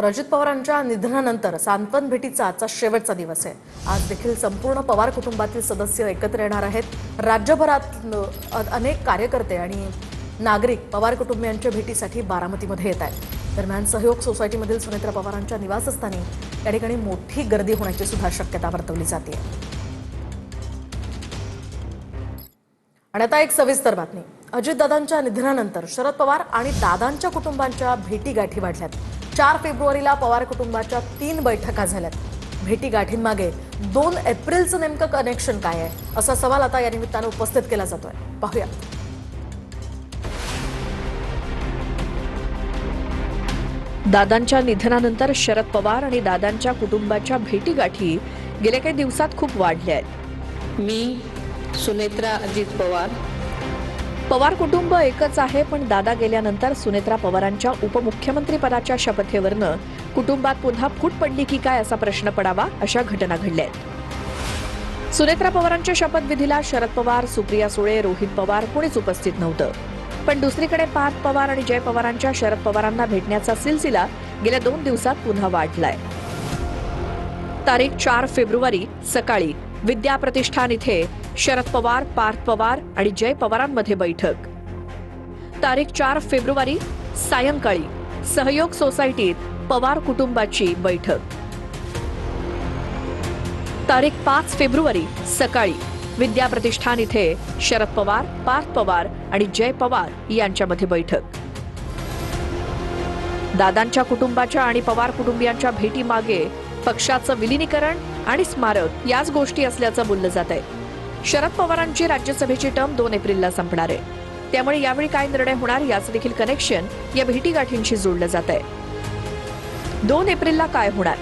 तर अजित पवारांच्या निधनानंतर सांत्वन भेटीचा आजचा शेवटचा दिवस आहे। आज देखील संपूर्ण पवार कुटुंबातील सदस्य एकत्र येणार आहेत। राज्यभरात अनेक कार्यकर्ते आणि नागरिक पवार कुटुंबियांच्या भेटीसाठी बारामतीमध्ये येत आहेत। दरम्यान सहयोग सोसायटीमधील सुनेत्रा पवारांच्या निवासस्थानी या ठिकाणी मोठी गर्दी होण्याची सुद्धा शक्यता वर्तवली जाते। आणि आता एक सविस्तर बातमी। अजितदादांच्या निधनानंतर शरद पवार आणि दादांच्या कुटुंबांच्या भेटीगाठी वाढल्यात। 4 फेब्रुवारीला पवार कुटुंबाच्या 3 बैठका झाल्यात। भेटीगाठींमागे 2 एप्रिलचं नेमकं कनेक्शन काय आहे असा सवाल आता या निमित्तानं उपस्थित केला जातोय। पाहूया। दादांच्या निधनानंतर शरद पवार आणि दादांच्या कुटुंबाच्या भेटीगाठी गेल्या काही दिवसात खूप वाढल्या आहेत। मी सुनेत्रा अजित पवार। पवार कुटुंब एकच आहे, पण दादा गेल्यानंतर सुनेत्रा पवारांच्या उपमुख्यमंत्री पदाच्या शपथेवरनं कुटुंबात पुन्हा फूट पडली की काय असा प्रश्न पडावा अशा घटना घडल्या आहेत। सुनेत्रा पवारांच्या शपथविधीला शरद पवार, सुप्रिया सुळे, रोहित पवार कोणीच उपस्थित नव्हतं। पण दुसरीकडे पार्थ पवार आणि जय पवारांच्या शरद पवारांना भेटण्याचा सिलसिला गेल्या 2 दिवसात पुन्हा वाढलाय। तारीख 4 फेब्रुवारी सकाळी विद्या प्रतिष्ठान इथे शरद पवार, पार्थ पवार आणि जय पवारांमध्ये बैठक। तारीख 4 फेब्रुवारी सायंकाळी सहयोग सोसायटीत पवार कुटुंबाची बैठक। तारीख 5 फेब्रुवारी सकाळी विद्या प्रतिष्ठान इथे शरद पवार, पार्थ पवार आणि जय पवार यांच्यामध्ये बैठक। दादांच्या कुटुंबाच्या आणि पवार कुटुंबियांच्या भेटीमागे पक्षाचं विलीनीकरण आणि स्मारक याच गोष्टी असल्याचं बोललं जात आहे। शरद पवारांची राज्यसभेची टर्म 2 एप्रिलला संपणार आहे, त्यामुळे यावेळी काय निर्णय होणार याचं देखील कनेक्शन या भेटीगाठींशी जोडलं जात आहे। 2 एप्रिलला काय होणार?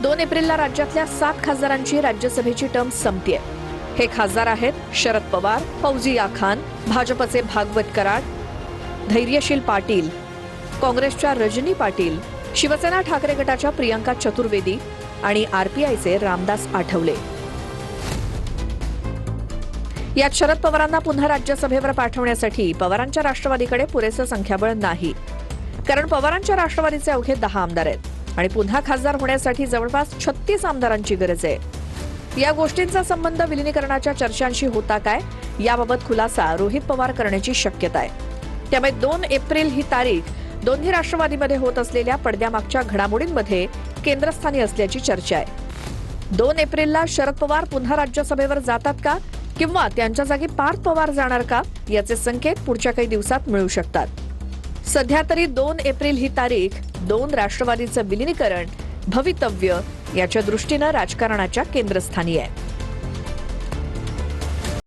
2 एप्रिलला राज्यातल्या 7 खासदारांची राज्यसभेची टर्म संपतेय। हे खासदार आहेत शरद पवार, फौजिया खान, भाजपचे भागवत कराड, धैर्यशील पाटील, काँग्रेसच्या रजनी पाटील, शिवसेना ठाकरे गटाच्या प्रियंका चतुर्वेदी आणि आरपीआयचे रामदास आठवले। यात शरद पवारांना पुन्हा राज्यसभेवर पाठवण्यासाठी पवारांच्या राष्ट्रवादीकडे पुरेसं संख्याबळ नाही, कारण पवारांच्या राष्ट्रवादीचे अवघे 10 आमदार आहेत आणि पुन्हा खासदार होण्यासाठी जवळपास 36 आमदारांची गरज आहे। या गोष्टींचा संबंध विलीनीकरणाच्या चर्चांशी होता काय याबाबत खुलासा रोहित पवार करण्याची शक्यता आहे। त्यामुळे 2 एप्रिल ही तारीख दोन्ही राष्ट्रवादीमध्ये होत असलेल्या पडद्यामागच्या घडामोडींमध्ये केंद्रस्थानी असल्याची चर्चा आहे। 2 एप्रिलला शरद पवार पुन्हा राज्यसभेवर जातात का किंवा त्यांच्या जागी पार्थ पवार जाणार का याचे संकेत पुढच्या काही दिवसात मिळू शकतात। सध्या तरी 2 एप्रिल ही तारीख 2 राष्ट्रवादीचं विलीनीकरण भवितव्य याच्या दृष्टीनं राजकारणाच्या केंद्रस्थानी आहे।